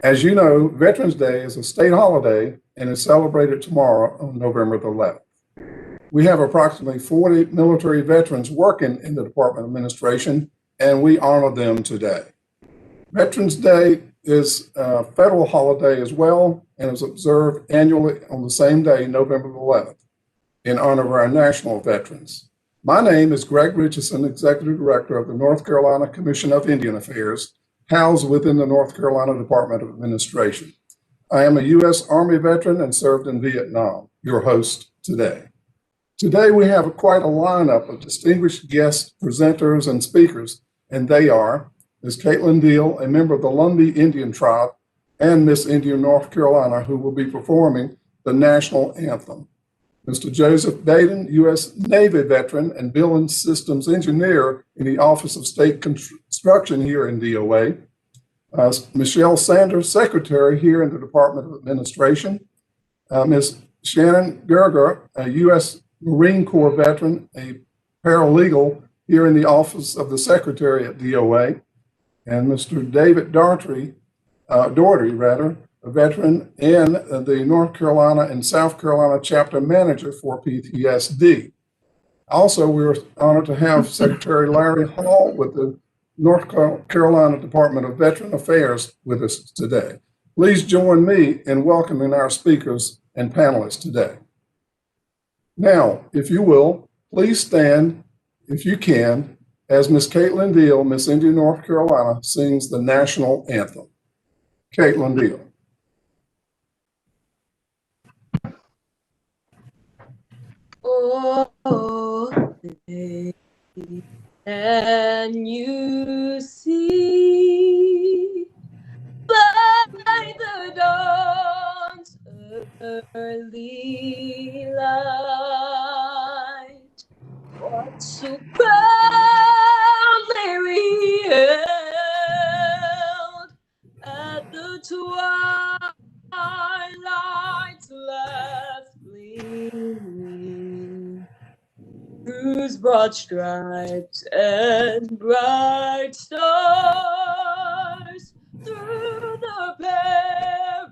As you know, Veterans Day is a state holiday and is celebrated tomorrow on November the 11th. We have approximately 40 military veterans working in the Department of Administration, and we honor them today. Veterans Day is a federal holiday as well and is observed annually on the same day, November the 11th, in honor of our national veterans. My name is Greg Richardson, Executive Director of the North Carolina Commission of Indian Affairs, housed within the North Carolina Department of Administration. I am a U.S. Army veteran and served in Vietnam, your host today. Today we have quite a lineup of distinguished guest presenters and speakers, and they are Ms. Caitlin Deal, a member of the Lumbee Indian Tribe, and Miss Indian North Carolina, who will be performing the national anthem. Mr. Joseph Baden, U.S. Navy veteran and building systems engineer in the Office of State Construction here in DOA. Michelle Sanders, secretary here in the Department of Administration. Ms. Shannon Gerger, a U.S. Marine Corps veteran, a paralegal here in the Office of the Secretary at DOA. And Mr. David Daugherty, a veteran and the North Carolina and South Carolina chapter manager for PTSD. Also, we're honored to have Secretary Larry Hall with the North Carolina Department of Veteran Affairs with us today. Please join me in welcoming our speakers and panelists today. Now, if you will, please stand, if you can, as Ms. Caitlin Deal, Miss Indian North Carolina, sings the national anthem. Caitlin Deal. Oh, can you see by the dawn's early light what so proudly we hailed at the twilight's last gleaming, whose broad stripes and bright stars through the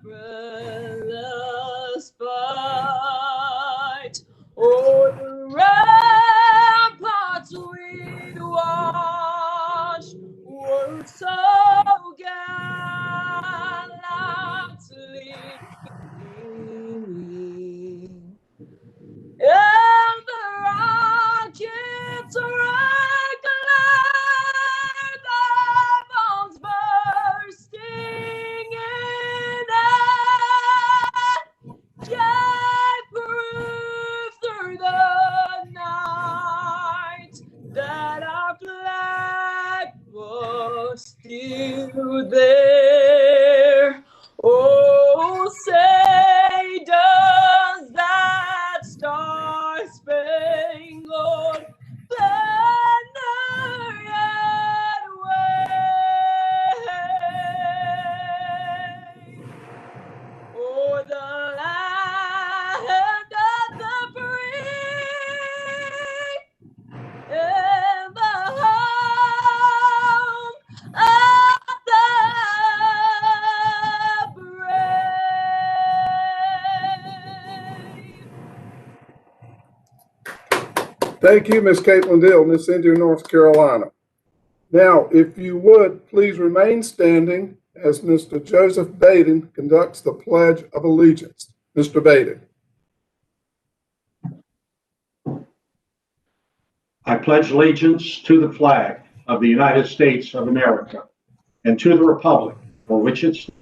perilous fight o'er the ramparts we'd watched were so gallantly gleaming, and the rockets regular, their bombs bursting in air, gave proof through the night that our flag was still there. Oh, say does that star-spangled banner yet wave o'er the land of the free and the home of the brave. Thank you, Ms. Caitlin Deal, Miss Indian North Carolina. Now, if you would, please remain standing as Mr. Joseph Baden conducts the Pledge of Allegiance. Mr. Baden. I pledge allegiance to the flag of the United States of America and to the republic for which it stands,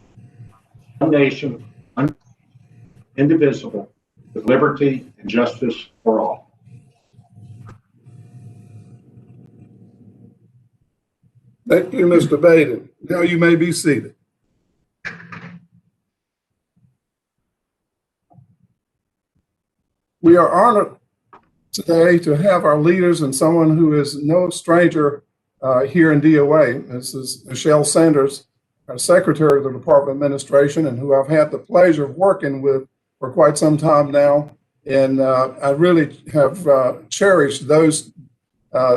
one nation, indivisible, with liberty and justice for all. Thank you, Mr. Baden. Now you may be seated. We are honored today to have our leaders and someone who is no stranger here in DOA. This is Michelle Sanders, our Secretary of the Department of Administration, and who I've had the pleasure of working with for quite some time now. And I really have cherished those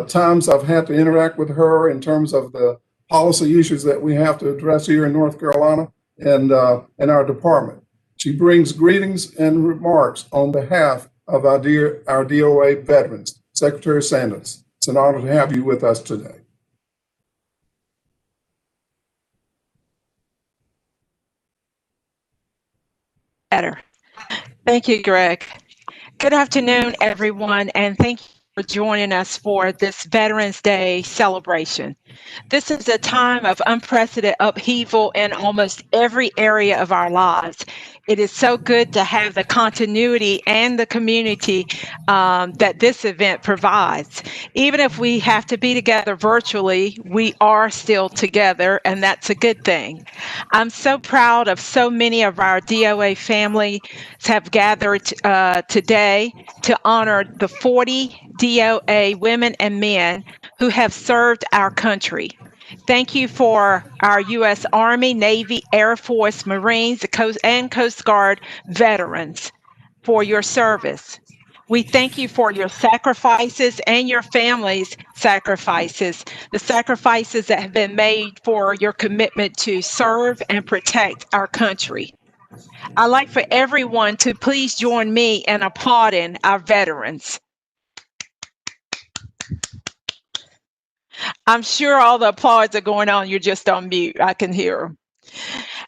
times I've had to interact with her in terms of the policy issues that we have to address here in North Carolina. in our department. She brings greetings and remarks on behalf of our DOA veterans. Secretary Sanders, it's an honor to have you with us today. Better. Thank you, Greg. Good afternoon, everyone, and thank you for joining us for this Veterans Day celebration. This is a time of unprecedented upheaval in almost every area of our lives. It is so good to have the continuity and the community that this event provides. Even if we have to be together virtually, we are still together, and that's a good thing. I'm so proud of so many of our DOA families have gathered today to honor the 40 DOA women and men who have served our country. Thank you for our U.S. Army, Navy, Air Force, Marines, and Coast Guard veterans for your service. We thank you for your sacrifices and your families' sacrifices, the sacrifices that have been made for your commitment to serve and protect our country. I'd like for everyone to please join me in applauding our veterans. I'm sure all the applause are going on. You're just on mute. I can hear them.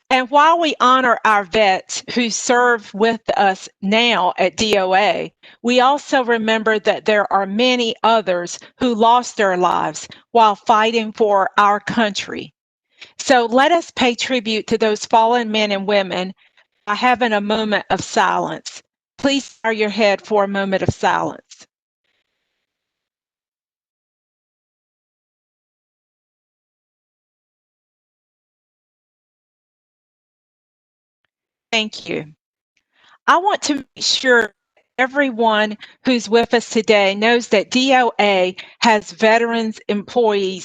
And while we honor our vets who serve with us now at DOA, we also remember that there are many others who lost their lives while fighting for our country. So let us pay tribute to those fallen men and women by having a moment of silence. Please bow your head for a moment of silence. Thank you. I want to make sure everyone who's with us today knows that DOA has veterans employee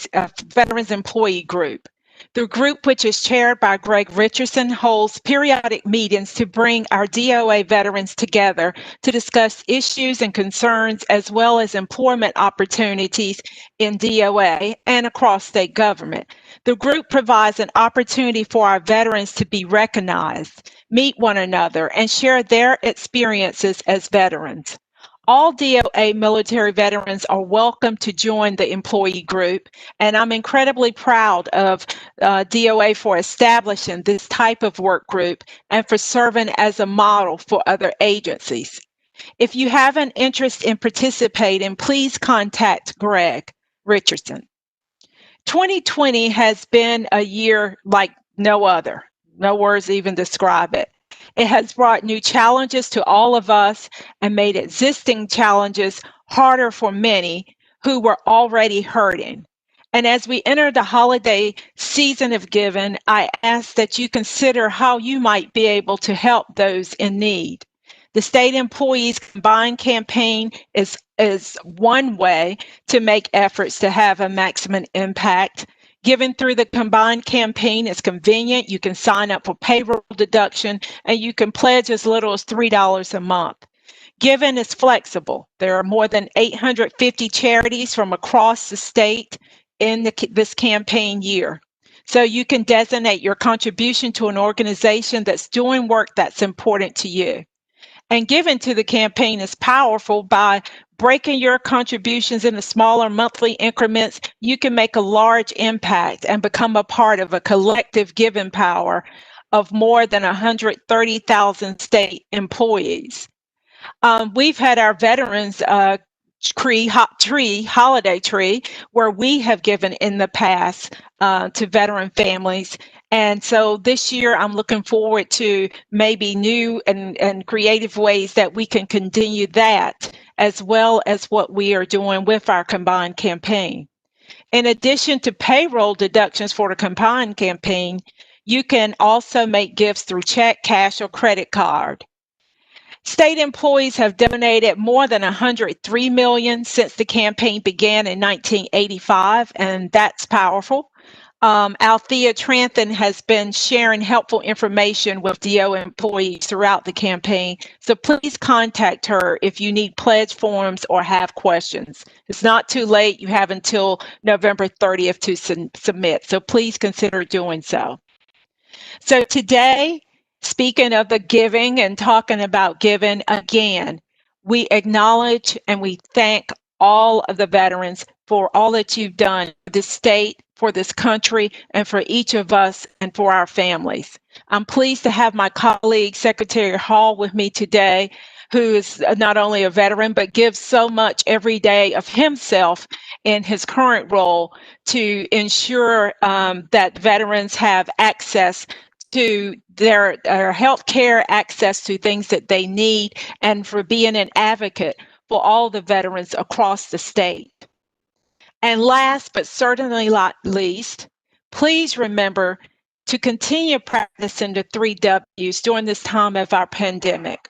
group. The group, which is chaired by Greg Richardson, holds periodic meetings to bring our DOA veterans together to discuss issues and concerns as well as employment opportunities in DOA and across state government. The group provides an opportunity for our veterans to be recognized, meet one another, and share their experiences as veterans. All DOA military veterans are welcome to join the employee group, and I'm incredibly proud of DOA for establishing this type of work group and for serving as a model for other agencies. If you have an interest in participating, please contact Greg Richardson. 2020 has been a year like no other. No words even describe it. It has brought new challenges to all of us and made existing challenges harder for many who were already hurting. And as we enter the holiday season of giving, I ask that you consider how you might be able to help those in need. The State Employees Combined Campaign is one way to make efforts to have a maximum impact. Giving through the Combined Campaign is convenient. You can sign up for payroll deduction, and you can pledge as little as $3 a month. Giving is flexible. There are more than 850 charities from across the state in this campaign year. So you can designate your contribution to an organization that's doing work that's important to you. And giving to the campaign is powerful. By breaking your contributions into smaller monthly increments, you can make a large impact and become a part of a collective giving power of more than 130,000 state employees. We've had our veterans holiday tree, where we have given in the past to veteran families. And so this year, I'm looking forward to maybe new and creative ways that we can continue that, as well as what we are doing with our combined campaign. In addition to payroll deductions for the combined campaign, you can also make gifts through check, cash, or credit card. State employees have donated more than $103 million since the campaign began in 1985, and that's powerful. Althea Trantham has been sharing helpful information with DOA employees throughout the campaign, so please contact her if you need pledge forms or have questions. It's not too late. You have until November 30th to submit, so please consider doing so. So today, speaking of the giving and talking about giving again, we acknowledge and we thank all of the veterans for all that you've done for this state, for this country, and for each of us and for our families. I'm pleased to have my colleague, Secretary Hall, with me today, who is not only a veteran, but gives so much every day of himself in his current role to ensure that veterans have access to their health care, access to things that they need, and for being an advocate for all the veterans across the state. And last but certainly not least, please remember to continue practicing the 3 Ws during this time of our pandemic.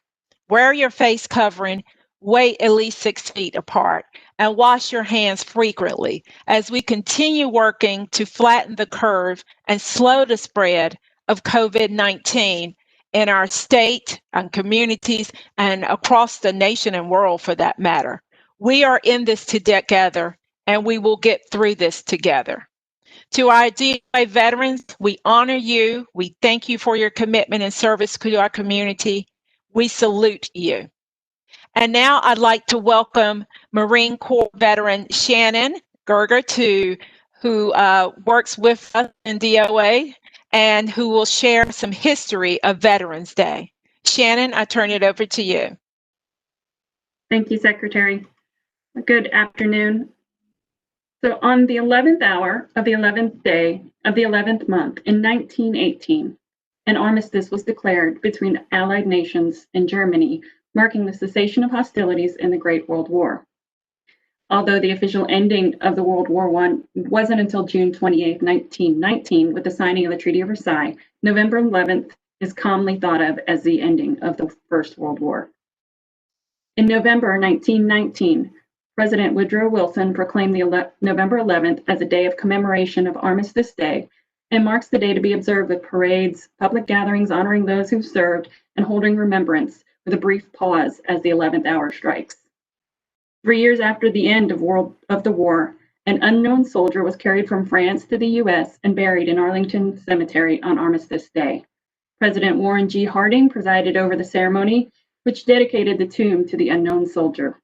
Wear your face covering, wait at least 6 feet apart, and wash your hands frequently as we continue working to flatten the curve and slow the spread of COVID-19 in our state and communities and across the nation and world for that matter. We are in this together, and we will get through this together. To our DOA veterans, we honor you. We thank you for your commitment and service to our community. We salute you. And now I'd like to welcome Marine Corps veteran Shannon Gerger, who works with us in DOA and who will share some history of Veterans Day. Shannon, I turn it over to you. Thank you, Secretary. Good afternoon. So on the 11th hour of the 11th day of the 11th month in 1918, an armistice was declared between Allied nations and Germany, marking the cessation of hostilities in the Great World War. Although the official ending of the World War I wasn't until June 28, 1919, with the signing of the Treaty of Versailles, November 11th is commonly thought of as the ending of the First World War. In November 1919, President Woodrow Wilson proclaimed the November 11th as a day of commemoration of Armistice Day and marks the day to be observed with parades, public gatherings honoring those who served, and holding remembrance with a brief pause as the 11th hour strikes. 3 years after the end of the war, an unknown soldier was carried from France to the U.S. and buried in Arlington Cemetery on Armistice Day. President Warren G. Harding presided over the ceremony, which dedicated the tomb to the unknown soldier.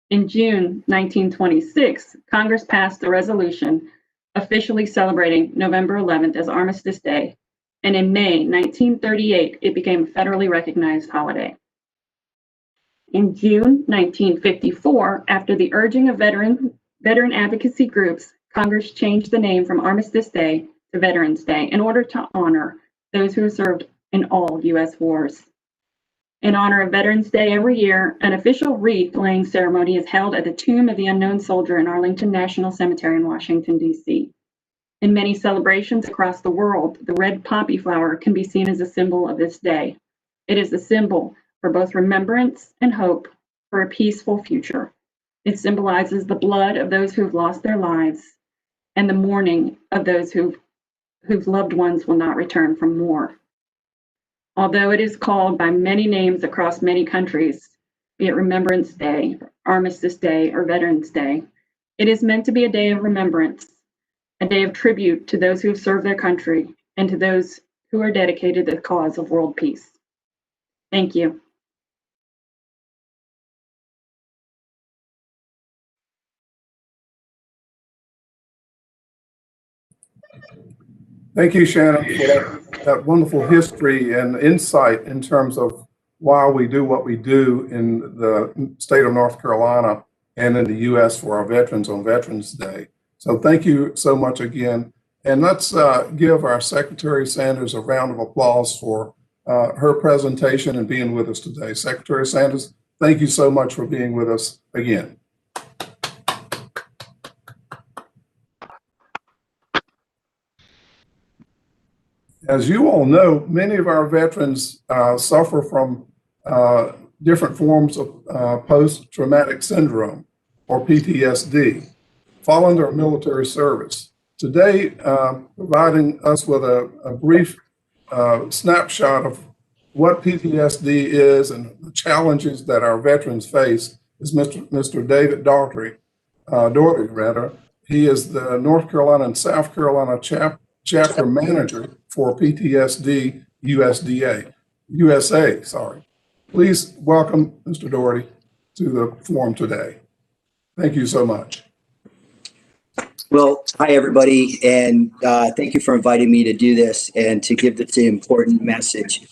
In June 1926, Congress passed a resolution officially celebrating November 11th as Armistice Day, and in May 1938, it became a federally recognized holiday. In June 1954, after the urging of veteran advocacy groups, Congress changed the name from Armistice Day to Veterans Day in order to honor those who have served in all U.S. wars. In honor of Veterans Day every year, an official wreath-laying ceremony is held at the Tomb of the Unknown Soldier in Arlington National Cemetery in Washington, D.C. In many celebrations across the world, the red poppy flower can be seen as a symbol of this day. It is a symbol for both remembrance and hope for a peaceful future. It symbolizes the blood of those who have lost their lives and the mourning of those whose loved ones will not return from war. Although it is called by many names across many countries, be it Remembrance Day, Armistice Day, or Veterans Day, it is meant to be a day of remembrance, a day of tribute to those who have served their country and to those who are dedicated to the cause of world peace. Thank you. Thank you, Shannon, for that wonderful history and insight in terms of why we do what we do in the state of North Carolina and in the U.S. for our veterans on Veterans Day. So thank you so much again. And let's give our Secretary Sanders a round of applause for her presentation and being with us today. Secretary Sanders, thank you so much for being with us again. As you all know, many of our veterans suffer from different forms of post-traumatic syndrome, or PTSD, following their military service. Today, providing us with a brief snapshot of what PTSD is and the challenges that our veterans face is Mr. David Daugherty. He is the North Carolina and South Carolina Chapter Manager for PTSD USA, sorry. Please welcome Mr. Doherty to the forum today. Thank you so much. Well, hi, everybody, and thank you for inviting me to do this and to give this important message.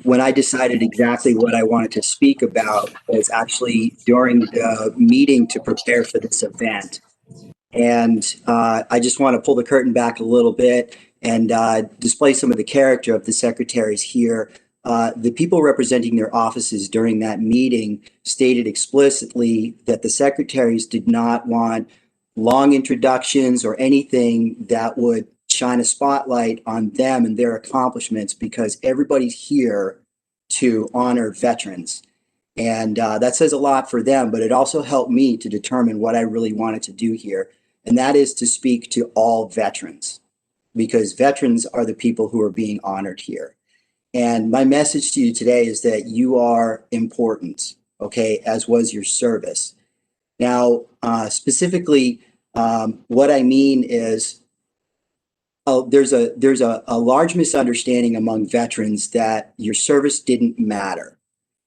When I decided exactly what I wanted to speak about was actually during the meeting to prepare for this event. And I just want to pull the curtain back a little bit and display some of the character of the secretaries here. The people representing their offices during that meeting stated explicitly that the secretaries did not want long introductions or anything that would shine a spotlight on them and their accomplishments, because everybody's here to honor veterans. And that says a lot for them, but it also helped me to determine what I really wanted to do here. And that is to speak to all veterans, because veterans are the people who are being honored here. And my message to you today is that you are important, okay, as was your service. Now, specifically, what I mean is, there's a large misunderstanding among veterans that your service didn't matter.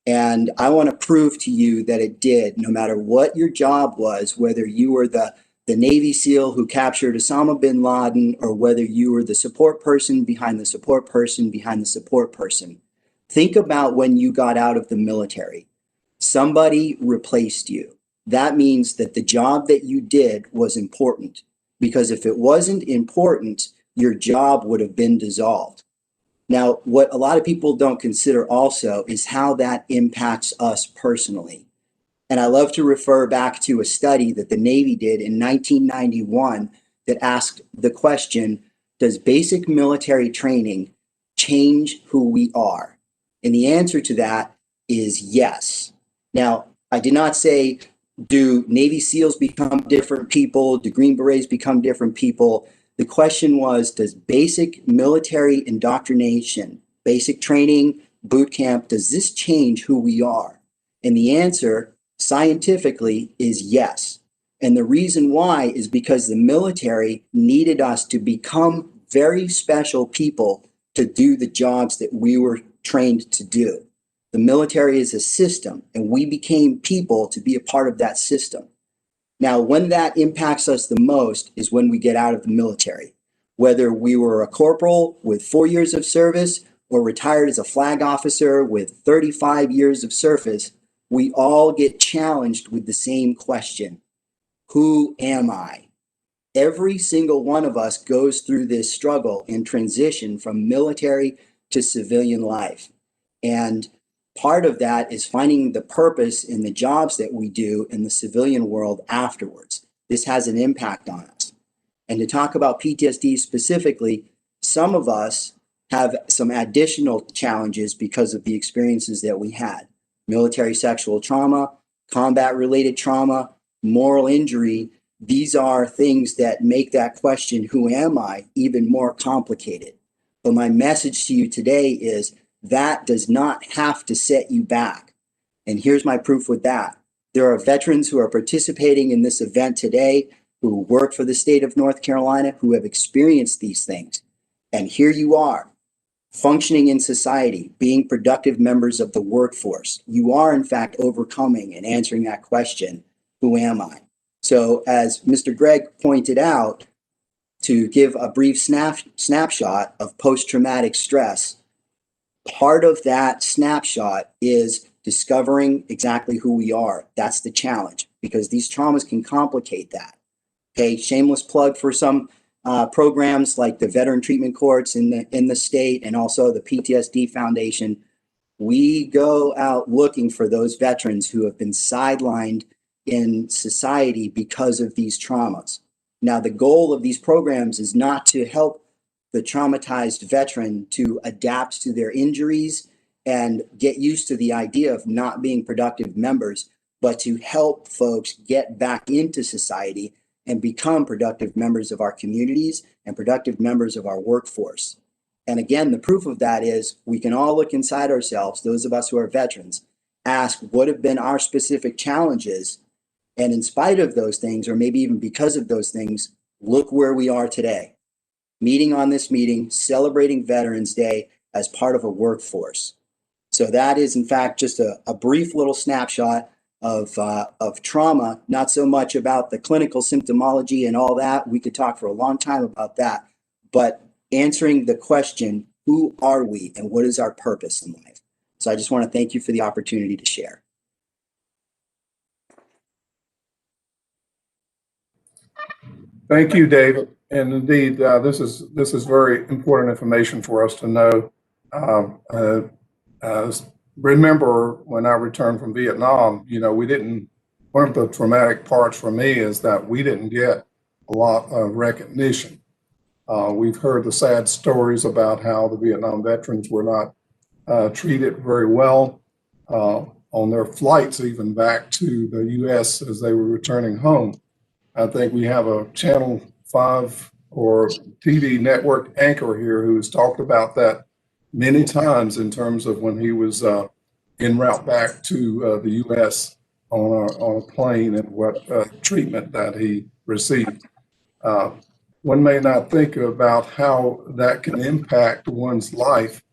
And I want to prove to you that it did, no matter what your job was, whether you were the Navy SEAL who captured Osama bin Laden, or whether you were the support person behind the support person behind the support person. Think about when you got out of the military. Somebody replaced you. That means that the job that you did was important, because if it wasn't important, your job would have been dissolved. Now, what a lot of people don't consider also is how that impacts us personally. And I love to refer back to a study that the Navy did in 1991 that asked the question, does basic military training change who we are? And the answer to that is yes. Now, I did not say, do Navy SEALs become different people? Do Green Berets become different people? The question was, does basic military indoctrination, basic training, boot camp, does this change who we are? And the answer scientifically is yes. And the reason why is because the military needed us to become very special people to do the jobs that we were trained to do. The military is a system, and we became people to be a part of that system. Now, when that impacts us the most is when we get out of the military. Whether we were a corporal with 4 years of service or retired as a flag officer with 35 years of service, we all get challenged with the same question: who am I? Every single one of us goes through this struggle and transition from military to civilian life. And part of that is finding the purpose in the jobs that we do in the civilian world afterwards. This has an impact on us. And to talk about PTSD specifically, some of us have some additional challenges because of the experiences that we had. Military sexual trauma, combat-related trauma, moral injury. These are things that make that question, who am I, even more complicated. But my message to you today is that does not have to set you back. And here's my proof with that. There are veterans who are participating in this event today who work for the state of North Carolina who have experienced these things. And here you are, functioning in society, being productive members of the workforce. You are, in fact, overcoming and answering that question, who am I? So as Mr. Gregg pointed out, to give a brief snapshot of post-traumatic stress, part of that snapshot is discovering exactly who we are. That's the challenge, because these traumas can complicate that. Okay, shameless plug for some programs like the Veteran Treatment Courts in the state, and also the PTSD Foundation. We go out looking for those veterans who have been sidelined in society because of these traumas. Now, the goal of these programs is not to help the traumatized veteran to adapt to their injuries and get used to the idea of not being productive members, but to help folks get back into society and become productive members of our communities and productive members of our workforce. And again, the proof of that is we can all look inside ourselves, those of us who are veterans, ask what have been our specific challenges, And in spite of those things, or maybe even because of those things, look where we are today. Meeting on this meeting, celebrating Veterans Day as part of a workforce. So that is, in fact, just a brief little snapshot of trauma, not so much about the clinical symptomology and all that. We could talk for a long time about that, but answering the question, who are we and what is our purpose in life? So I just want to thank you for the opportunity to share. Thank you, David. And indeed, this is very important information for us to know. Remember, when I returned from Vietnam, one of the traumatic parts for me is that we didn't get a lot of recognition. We've heard the sad stories about how the Vietnam veterans were not treated very well on their flights, even back to the U.S. as they were returning home. I think we have a Channel 5 or TV network anchor here who's talked about that many times in terms of when he was en route back to the U.S. on a plane and what treatment that he received. One may not think about how that can impact one's life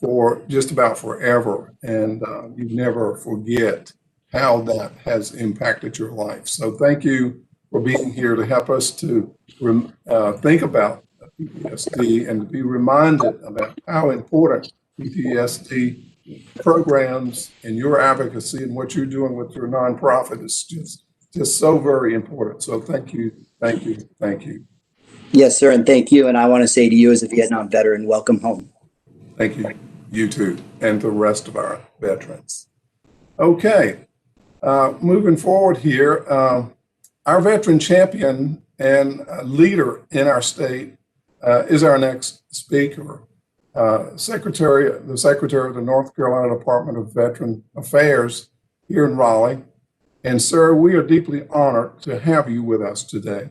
for just about forever, and you never forget how that has impacted your life. So thank you for being here to help us to think about PTSD and to be reminded about how important PTSD programs and your advocacy and what you're doing with your nonprofit is just so very important. So thank you, thank you, thank you. Yes, sir, and thank you. And I want to say to you as a Vietnam veteran, welcome home. Thank you, you too, and the rest of our veterans. Okay, moving forward here, our veteran champion and leader in our state is our next speaker, the Secretary of the North Carolina Department of Veteran Affairs here in Raleigh. And sir, we are deeply honored to have you with us today.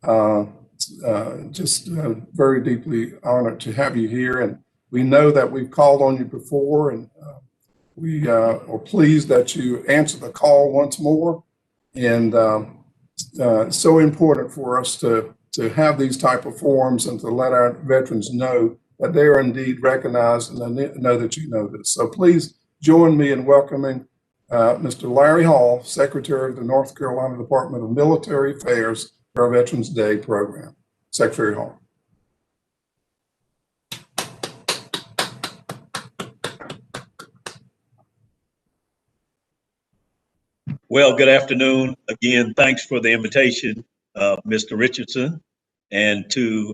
Very deeply honored to have you here. And we know that we've called on you before, and we are pleased that you answered the call once more. And so important for us to have these type of forums and to let our veterans know that they are indeed recognized, and know that you know this. So please join me in welcoming Mr. Larry Hall, Secretary of the North Carolina Department of Military Affairs, for our Veterans Day program. Secretary Hall. Well, good afternoon. Again, thanks for the invitation, Mr. Richardson, and to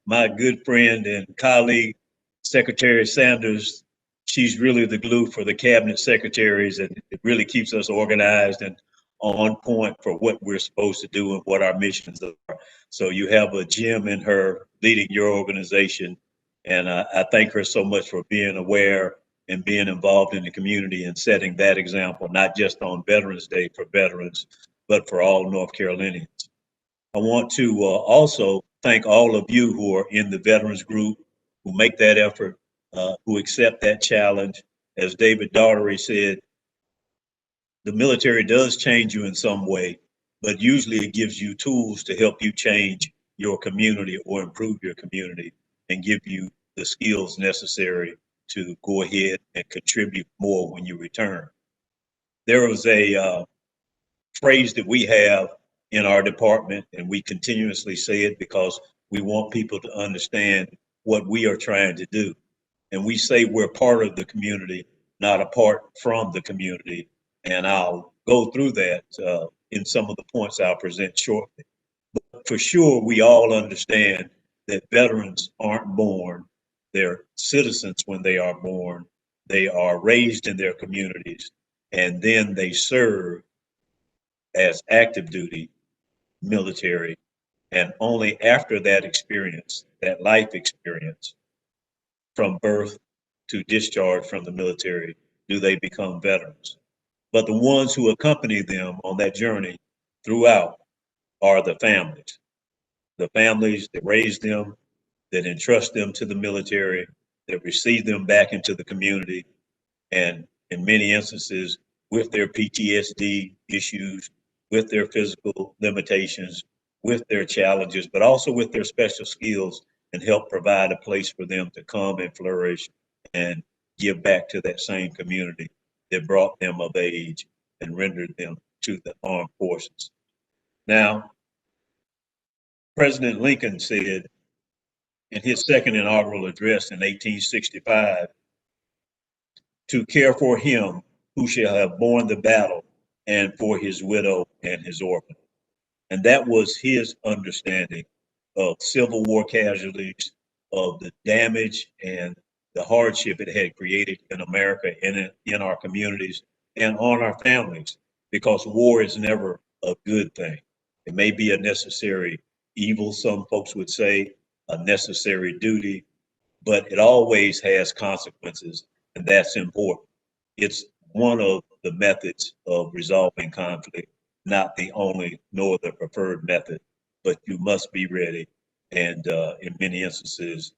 my good friend and colleague, Secretary Sanders. She's really the glue for the cabinet secretaries, and it really keeps us organized and on point for what we're supposed to do and what our missions are. So you have a gem in her leading your organization, and I thank her so much for being aware and being involved in the community and setting that example, not just on Veterans Day for veterans, but for all North Carolinians. I want to also thank all of you who are in the veterans group, who make that effort, who accept that challenge. As David Daughtery said, the military does change you in some way, but usually it gives you tools to help you change your community or improve your community and give you the skills necessary to go ahead and contribute more when you return. There was a phrase that we have in our department, and we continuously say it because we want people to understand what we are trying to do. And we say we're part of the community, not apart from the community. And I'll go through that in some of the points I'll present shortly. But for sure, we all understand that veterans aren't born. They're citizens when they are born. They are raised in their communities, and then they serve as active duty military. And only after that experience, that life experience, from birth to discharge from the military, do they become veterans. But the ones who accompany them on that journey throughout are the families that raise them, that entrust them to the military, that receive them back into the community, and in many instances, with their PTSD issues, with their physical limitations, with their challenges, but also with their special skills, and help provide a place for them to come and flourish and give back to that same community that brought them of age and rendered them to the armed forces. Now, President Lincoln said in his second inaugural address in 1865, to care for him who shall have borne the battle and for his widow and his orphan. And that was his understanding of Civil War casualties, of the damage and the hardship it had created in America and in our communities and on our families, because war is never a good thing. It may be a necessary evil, some folks would say, a necessary duty, but it always has consequences, and that's important. It's one of the methods of resolving conflict, not the only nor the preferred method, but you must be ready. And in many instances,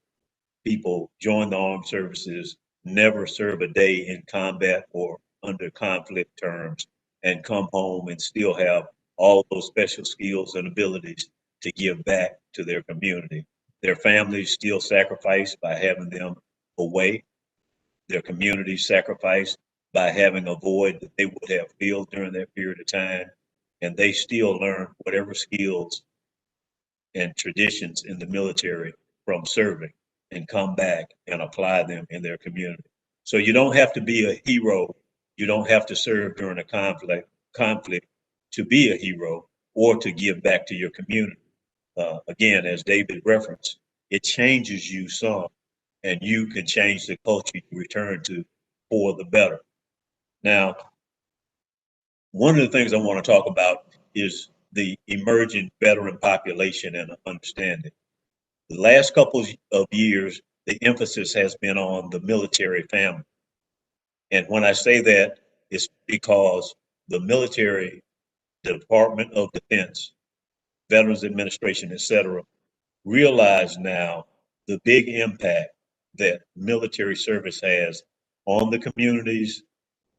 people join the armed services, never serve a day in combat or under conflict terms, and come home and still have all those special skills and abilities to give back to their community. Their families still sacrificed by having them away, their communities sacrificed by having a void that they would have filled during that period of time, and they still learn whatever skills and traditions in the military from serving and come back and apply them in their community. So you don't have to be a hero. You don't have to serve during a conflict to be a hero or to give back to your community. Again, as David referenced, it changes you some, and you can change the culture you return to for the better. Now, one of the things I want to talk about is the emerging veteran population and understanding. The last couple of years, the emphasis has been on the military family. And when I say that, it's because the military, the Department of Defense, Veterans Administration, et cetera, realize now the big impact that military service has on the communities,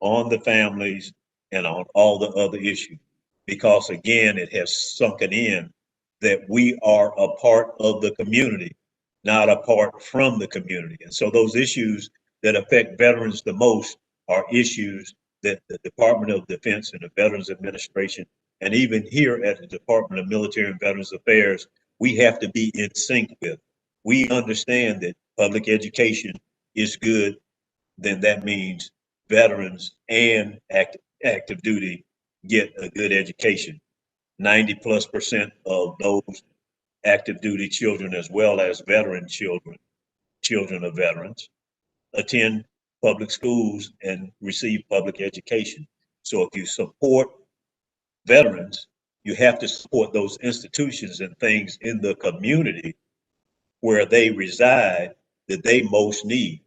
on the families, and on all the other issues. Because again, it has sunken in that we are a part of the community, not apart from the community. And so those issues that affect veterans the most are issues that the Department of Defense and the Veterans Administration, and even here at the Department of Military and Veterans Affairs, we have to be in sync with. We understand that public education is good, then that means veterans and active duty get a good education. 90+% of those active duty children, as well as veteran children of veterans, attend public schools and receive public education. So if you support veterans, you have to support those institutions and things in the community where they reside that they most need.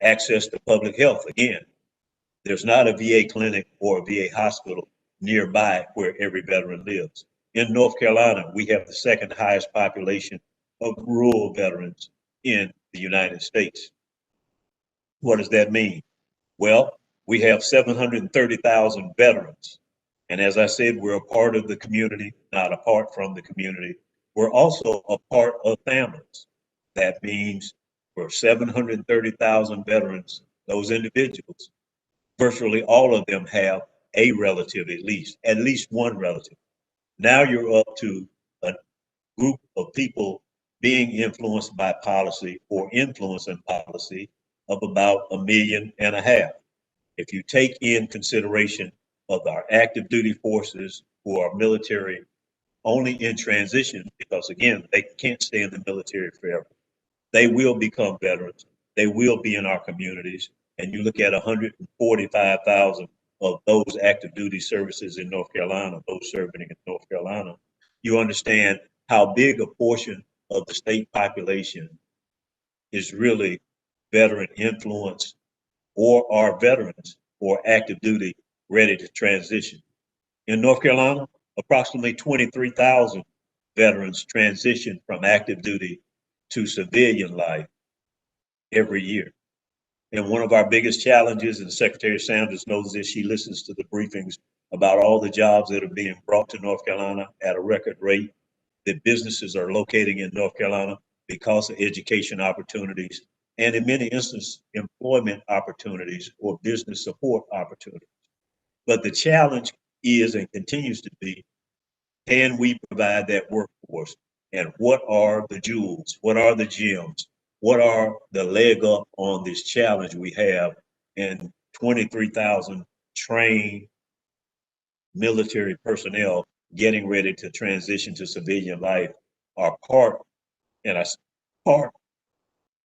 Access to public health. Again, there's not a VA clinic or a VA hospital nearby where every veteran lives. In North Carolina, we have the second highest population of rural veterans in the United States. What does that mean? Well, we have 730,000 veterans. And as I said, we're a part of the community, not apart from the community. We're also a part of families. That means for 730,000 veterans, those individuals, virtually all of them have a relative, at least one relative. Now you're up to a group of people being influenced by policy or influencing policy of about 1.5 million. If you take in consideration of our active duty forces who are military only in transition, because again, they can't stay in the military forever. They will become veterans. They will be in our communities. And you look at 145,000 of those active duty services in North Carolina, those serving in North Carolina, you understand how big a portion of the state population is really veteran influence or are veterans or active duty ready to transition. In North Carolina, approximately 23,000 veterans transition from active duty to civilian life every year. And one of our biggest challenges, and Secretary Sanders knows this, she listens to the briefings about all the jobs that are being brought to North Carolina at a record rate, that businesses are locating in North Carolina because of education opportunities, and in many instances, employment opportunities or business support opportunities. But the challenge is and continues to be, can we provide that workforce? And what are the jewels? What are the gems? What are the leg up on this challenge we have in 23,000 trained military personnel getting ready to transition to civilian life are part, and a part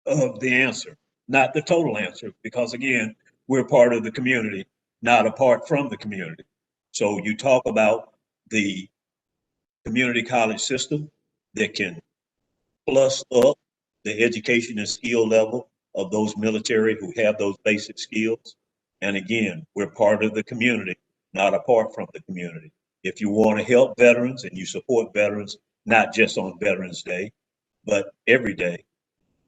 of the answer, not the total answer, because again, we're part of the community, not apart from the community. So you talk about the community college system that can plus up the education and skill level of those military who have those basic skills. And again, we're part of the community, not apart from the community. If you want to help veterans and you support veterans, not just on Veterans Day, but every day,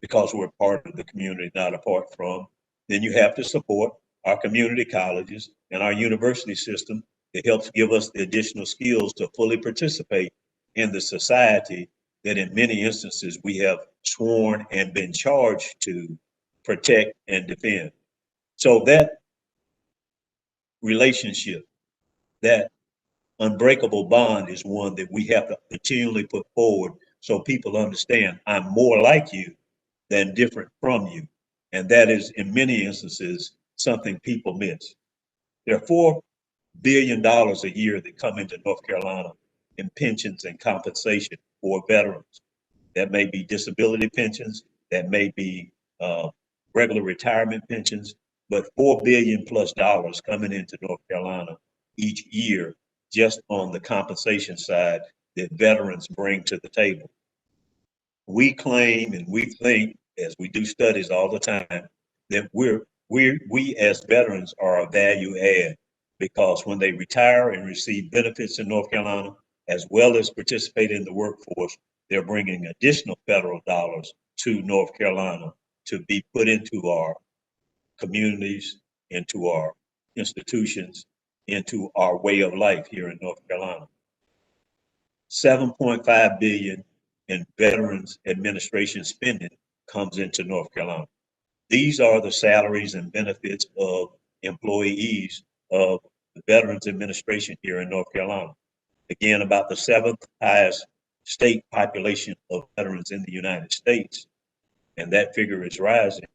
because we're part of the community, not apart from, then you have to support our community colleges and our university system that helps give us the additional skills to fully participate in the society that in many instances we have sworn and been charged to protect and defend. So that relationship, that unbreakable bond is one that we have to continually put forward so people understand I'm more like you than different from you. And that is in many instances something people miss. There are $4 billion a year that come into North Carolina in pensions and compensation for veterans. That may be disability pensions, that may be regular retirement pensions, but $4 billion plus coming into North Carolina each year just on the compensation side that veterans bring to the table. We claim and we think, as we do studies all the time, that we as veterans are a value add, because when they retire and receive benefits in North Carolina, as well as participate in the workforce, they're bringing additional federal dollars to North Carolina to be put into our communities, into our institutions, into our way of life here in North Carolina. 7.5 billion in Veterans Administration spending comes into North Carolina. These are the salaries and benefits of employees of the Veterans Administration here in North Carolina. Again, about the seventh highest state population of veterans in the United States, and that figure is rising.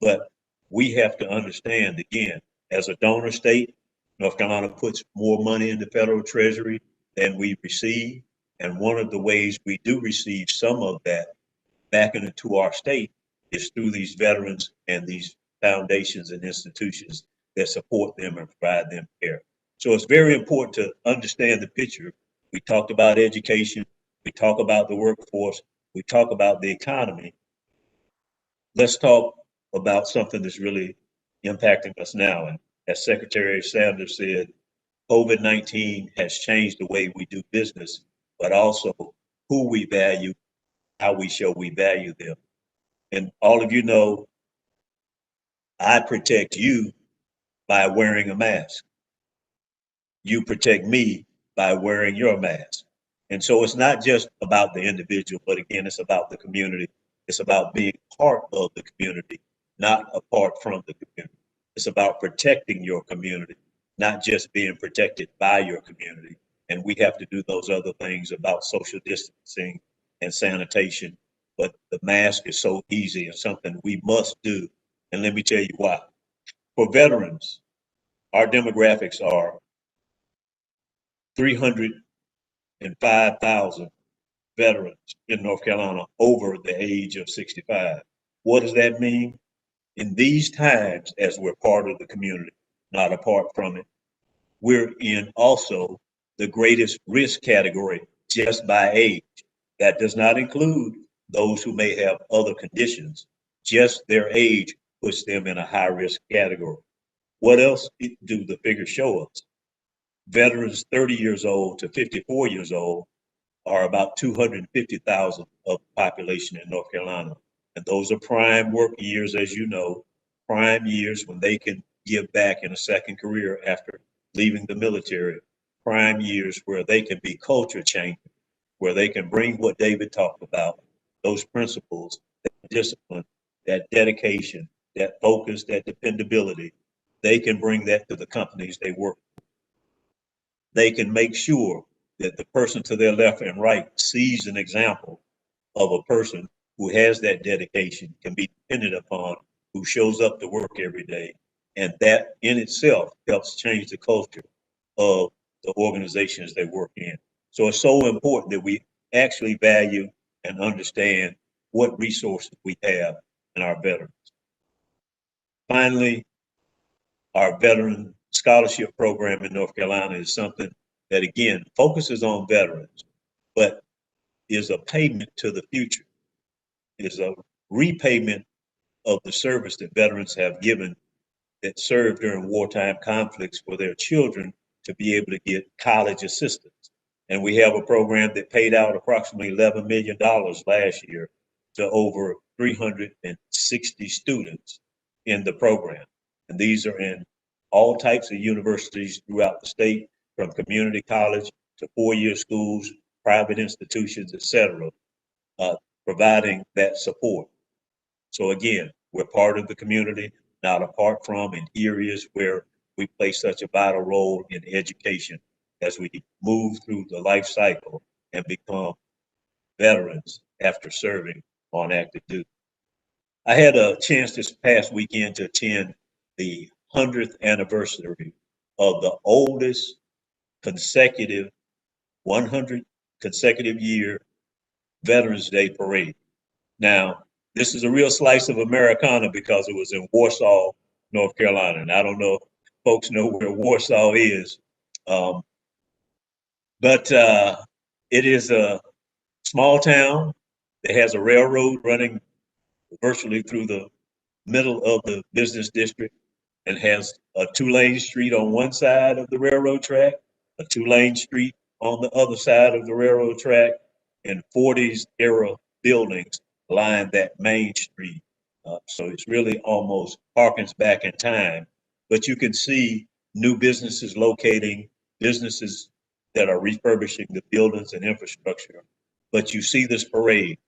But we have to understand, again, as a donor state, North Carolina puts more money in the federal treasury than we receive. And one of the ways we do receive some of that back into our state is through these veterans and these foundations and institutions that support them and provide them care. So it's very important to understand the picture. We talked about education, we talk about the workforce, we talk about the economy. Let's talk about something that's really impacting us now. And as Secretary Sanders said, COVID-19 has changed the way we do business, but also who we value, how we show we value them. And all of you know, I protect you by wearing a mask. You protect me by wearing your mask. And so it's not just about the individual, but again, it's about the community. It's about being part of the community, not apart from the community. It's about protecting your community, not just being protected by your community. And we have to do those other things about social distancing and sanitation. But the mask is so easy and something we must do. And let me tell you why. For veterans, our demographics are 305,000 veterans in North Carolina over the age of 65. What does that mean? In these times, as we're part of the community, not apart from it, we're in also the greatest risk category just by age. That does not include those who may have other conditions. Just their age puts them in a high risk category. What else do the figures show us? Veterans 30 years old to 54 years old are about 250,000 of the population in North Carolina. And those are prime work years, as you know, prime years when they can give back in a second career after leaving the military, prime years where they can be culture changers, where they can bring what David talked about, those principles, that discipline, that dedication, that focus, that dependability. They can bring that to the companies they work for. They can make sure that the person to their left and right sees an example of a person who has that dedication, can be depended upon, who shows up to work every day. And that in itself helps change the culture of the organizations they work in. So it's so important that we actually value and understand what resources we have in our veterans. Finally, our veteran scholarship program in North Carolina is something that, again, focuses on veterans, but is a payment to the future, is a repayment of the service that veterans have given that served during wartime conflicts for their children to be able to get college assistance. And we have a program that paid out approximately $11 million last year to over 360 students in the program. And these are in all types of universities throughout the state, from community college to four-year schools, private institutions, etc., providing that support. So again, we're part of the community, not apart from, in areas where we play such a vital role in education as we move through the life cycle and become veterans after serving on active duty. I had a chance this past weekend to attend the 100th anniversary of the oldest consecutive 100 consecutive year Veterans Day parade. Now, this is a real slice of Americana because it was in Warsaw, North Carolina. And I don't know if folks know where Warsaw is, but it is a small town that has a railroad running virtually through the middle of the business district, and has a two-lane street on one side of the railroad track, a two-lane street on the other side of the railroad track, and 40s era buildings line that main street. So it's really almost harkens back in time, but you can see new businesses locating, businesses that are refurbishing the buildings and infrastructure. But you see this parade,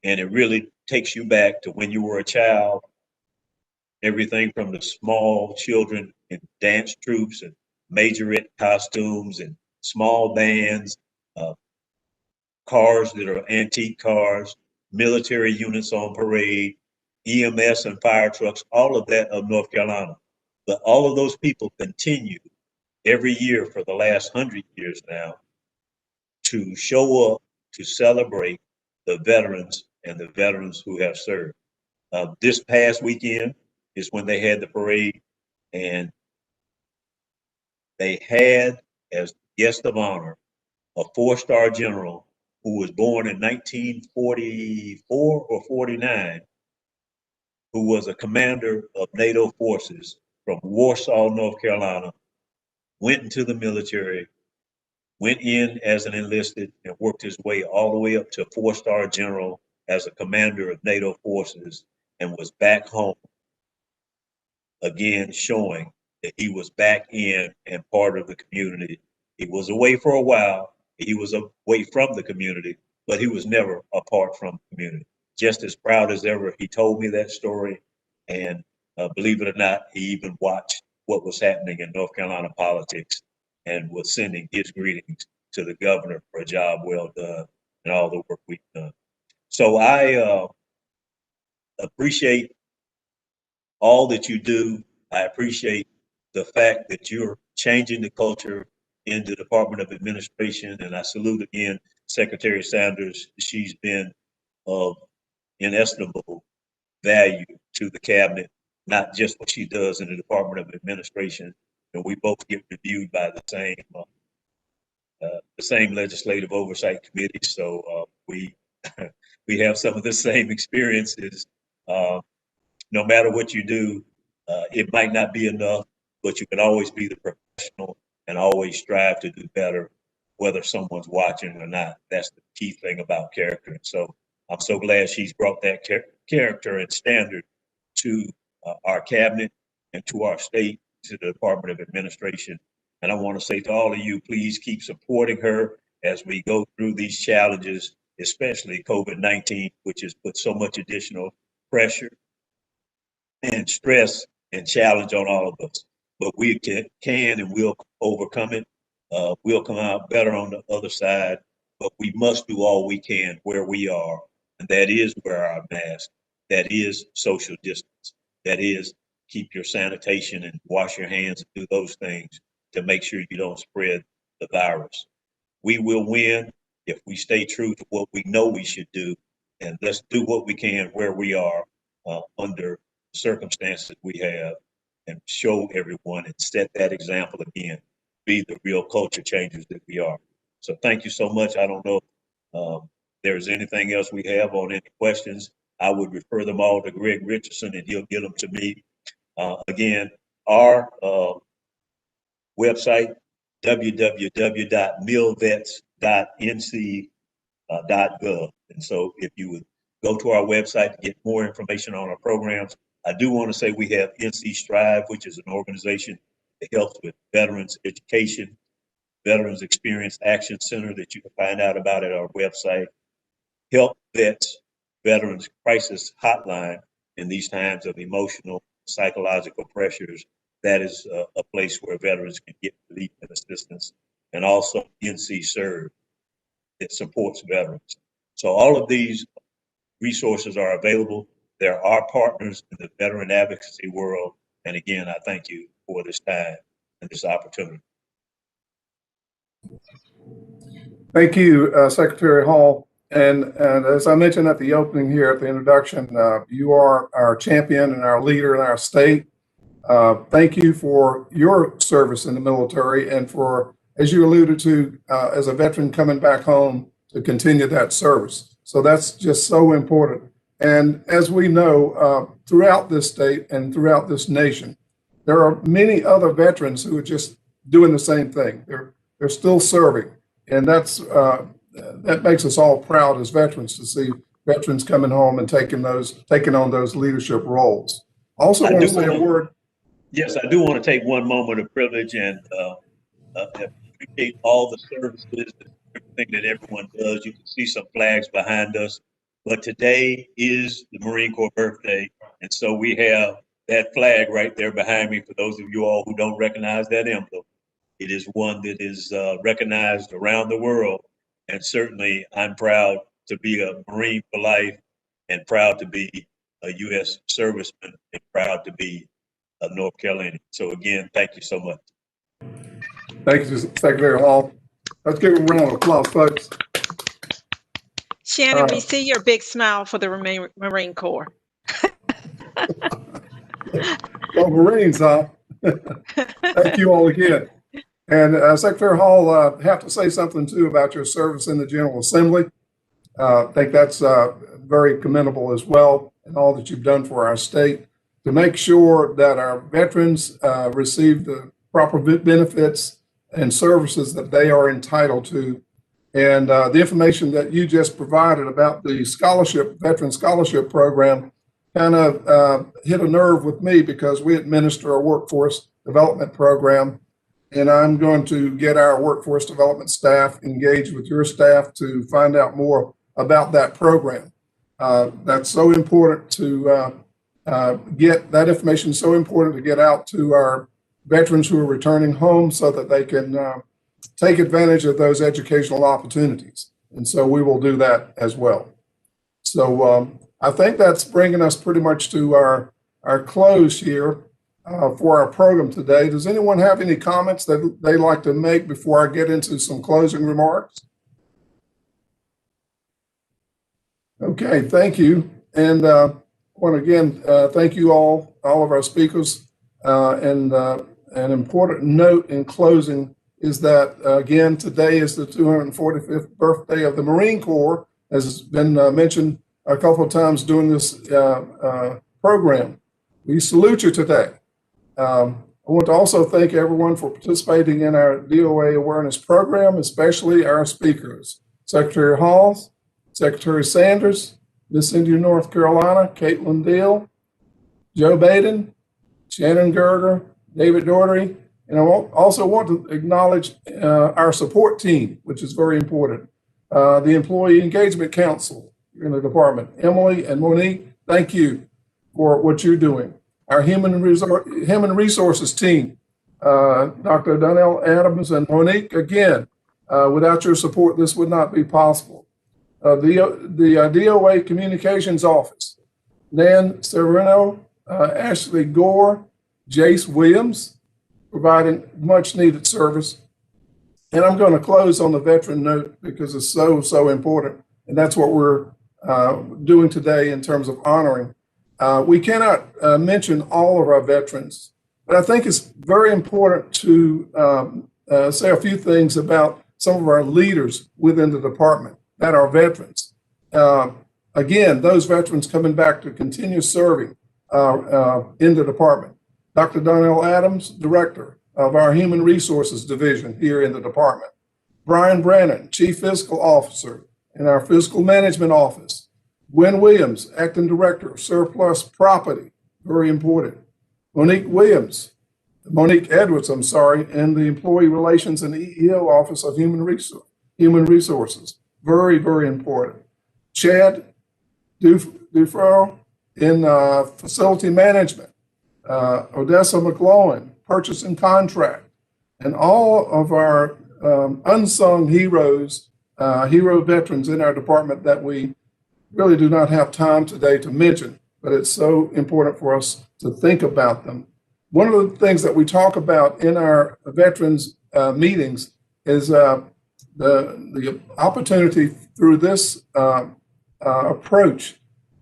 and it really takes you back to when you were a child. Everything from the small children in dance troupes and majorette costumes and small bands, uh, cars that are antique cars, military units on parade, EMS and fire trucks, all of that of North Carolina. But all of those people continue every year for the last 100 years now to show up to celebrate the veterans and the veterans who have served. This past weekend is when they had the parade, and they had as guest of honor a four-star general who was born in 1944 or 49, who was a commander of NATO forces from Warsaw, North Carolina, went into the military, went in as an enlisted, and worked his way all the way up to a four-star general as a commander of NATO forces, and was back home again, showing that he was back in and part of the community. He was away for a while. He was away from the community, but he was never apart from the community. Just as proud as ever, he told me that story. And believe it or not, he even watched what was happening in North Carolina politics and was sending his greetings to the governor for a job well done and all the work we've done. So I appreciate all that you do. I appreciate the fact that you're changing the culture in the Department of Administration. And I salute again Secretary Sanders. She's been of inestimable value to the cabinet, not just what she does in the Department of Administration. And we both get reviewed by the same legislative oversight committee. So we we have some of the same experiences. No matter what you do, it might not be enough, but you can always be the professional and always strive to do better, whether someone's watching or not. That's the key thing about character. And so I'm so glad she's brought that character and standard to our cabinet and to our state, to the Department of Administration. And I want to say to all of you, please keep supporting her as we go through these challenges, especially COVID-19, which has put so much additional pressure and stress and challenge on all of us. But we can and will overcome it. We'll come out better on the other side, but we must do all we can where we are. And that is wear our mask. That is social distance. That is keep your sanitation and wash your hands and do those things to make sure you don't spread the virus. We will win if we stay true to what we know we should do. And let's do what we can where we are under the circumstances we have and show everyone and set that example again, be the real culture changers that we are. So thank you so much. I don't know if there's anything else we have on any questions. I would refer them all to Greg Richardson and he'll get them to me. Again, our website, www.milvets.nc.gov. And so if you would go to our website to get more information on our programs, I do want to say we have NC Strive, which is an organization that helps with veterans education, Veterans Experience Action Center that you can find out about at our website. Help Vets, Veterans Crisis Hotline in these times of emotional, psychological pressures. That is a place where veterans can get relief and assistance. And also NC Serve that supports veterans. So all of these resources are available. There are partners in the veteran advocacy world. And again, I thank you for this time and this opportunity. Thank you, Secretary Hall. And as I mentioned at the opening here, at the introduction, you are our champion and our leader in our state. Thank you for your service in the military and for, as you alluded to, as a veteran coming back home to continue that service. So that's just so important. And as we know, throughout this state and throughout this nation, there are many other veterans who are just doing the same thing. They're still serving. And that makes us all proud as veterans to see veterans coming home and taking on those leadership roles. Also want to say a word. Yes, I do want to take one moment of privilege and appreciate all the services, everything that everyone does. You can see some flags behind us, but today is the Marine Corps birthday. And so we have that flag right there behind me for those of you all who don't recognize that emblem. It is one that is recognized around the world. And certainly I'm proud to be a Marine for life and proud to be a U.S. serviceman and proud to be a North Carolinian. So again, thank you so much. Thank you, Secretary Hall. Let's give a round of applause, folks. Shannon, we see your big smile for the Marine Corps. Well, Marines, huh? Thank you all again. And Secretary Hall, I have to say something too about your service in the General Assembly. I think that's very commendable as well, and all that you've done for our state to make sure that our veterans receive the proper benefits and services that they are entitled to. And the information that you just provided about the veteran scholarship program kind of hit a nerve with me because we administer a workforce development program. And I'm going to get our workforce development staff engaged with your staff to find out more about that program. That's so important to get that information, so important to get out to our veterans who are returning home so that they can take advantage of those educational opportunities. And so we will do that as well. So I think that's bringing us pretty much to our close here for our program today. Does anyone have any comments that they'd like to make before I get into some closing remarks? Okay, thank you. And I want to again thank you all of our speakers. And an important note in closing is that, again, today is the 245th birthday of the Marine Corps, as has been mentioned a couple of times during this program. We salute you today. I want to also thank everyone for participating in our DOA awareness program, especially our speakers, Secretary Hall, Secretary Sanders, Miss India, North Carolina, Caitlin Deal, Joe Baden, Shannon Gerger, David Doherty, and I also want to acknowledge our support team, which is very important. The Employee Engagement Council in the department, Emily and Monique, thank you for what you're doing. Our Human Resources team, Dr. Donnell Adams and Monique, again, without your support, this would not be possible. The DOA Communications Office, Nan Severino, Ashley Gore, Jace Williams, providing much needed service. And I'm going to close on the veteran note because it's so important. And that's what we're doing today in terms of honoring. We cannot mention all of our veterans, but I think it's very important to say a few things about some of our leaders within the department that are veterans. Again, those veterans coming back to continue serving in the department. Dr. Donnell Adams, Director of our Human Resources Division here in the department. Brian Brannon, Chief Fiscal Officer in our Fiscal Management Office. Gwen Williams, Acting Director of Surplus Property, very important. Monique Edwards, in the Employee Relations and EEO Office of Human Resources, very important. Chad Dufail in Facility Management. Odessa McLaurin, Purchase and Contract, and all of our unsung heroes, hero veterans in our department that we really do not have time today to mention, but it's so important for us to think about them. One of the things that we talk about in our veterans meetings is the opportunity through this approach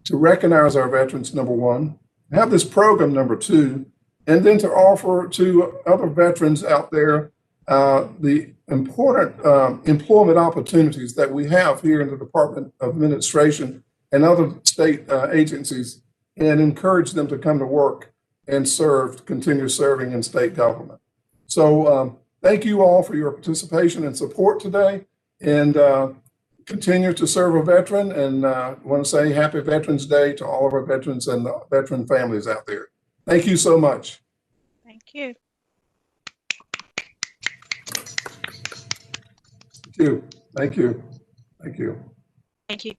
to recognize our veterans, number one, have this program, number two, and then to offer to other veterans out there the important employment opportunities that we have here in the Department of Administration and other state agencies, and encourage them to come to work and continue serving in state government. So thank you all for your participation and support today, and continue to serve a veteran. And I want to say Happy Veterans Day to all of our veterans and the veteran families out there. Thank you so much. Thank you. Thank you. Thank you. Thank you. Thank you.